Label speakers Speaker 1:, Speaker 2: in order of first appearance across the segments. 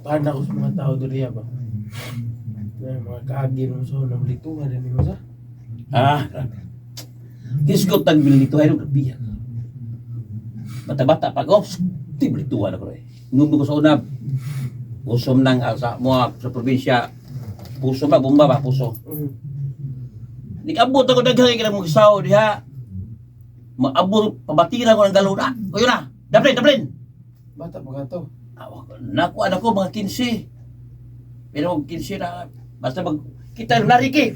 Speaker 1: Kada ko sa mga tao diri ba. Yung mga kaagi nung so nang lituhan din mo sa.
Speaker 2: Kisgot tag bilito ay nung gabi yan. Bata-bata pag di bilituhan ako eh. Ngunod ko sa unab. Usom nang sa mga sa probinsya. Puso ba? Bumba ba? Puso. Nag-abot ako daghang ka mong isaw diha. Maabot pabatira ko ng galuna. O yun na. Daplin.
Speaker 1: Bata pa ka to.
Speaker 2: Nakuha na ko mga 15. Pero 15 na. Basta mag kita yung nariki.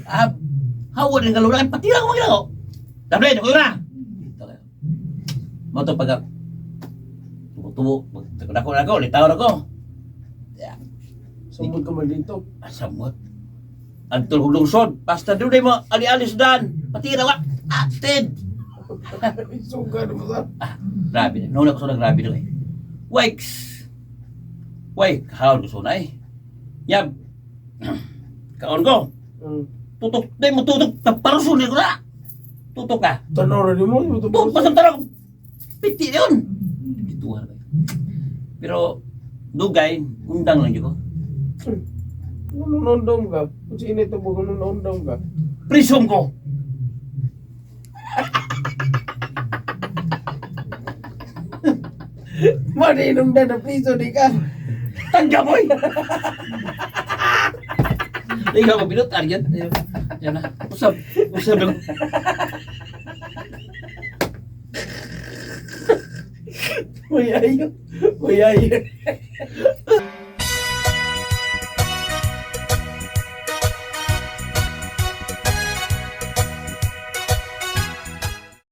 Speaker 2: Hawa ng galuna. Patira ko mga ginagawa. Daplin. O yun na. Mato pag tubo. Nako. Litaw na ko.
Speaker 1: Sumod ka man dito.
Speaker 2: Asamot. Antol kong lungsod. Basta doon mo ali-alis dan. Patira wa. Atid.
Speaker 1: Suga mo sa.
Speaker 2: Grabe. Nuna ko sa grabe doon eh. Wait, kaon ko sunay. Yab. Kaon ko. Tutok. Dahil mo tutok. Parusun ko na. Tutok ka.
Speaker 1: Tanora ni mo.
Speaker 2: Tutok. Pasang tarang. Piti yun. Bituhan ka. Pero, dugay, undang lang yun ko.
Speaker 1: Nunundong ka. Kung sino ito mo nunundong ka.
Speaker 2: Prisum ko.
Speaker 1: Maninong na piso di ka.
Speaker 2: Tangga mo eh. Ikaw ko binot. Yan. Yan na. Usap lang.
Speaker 1: Uy, ayo.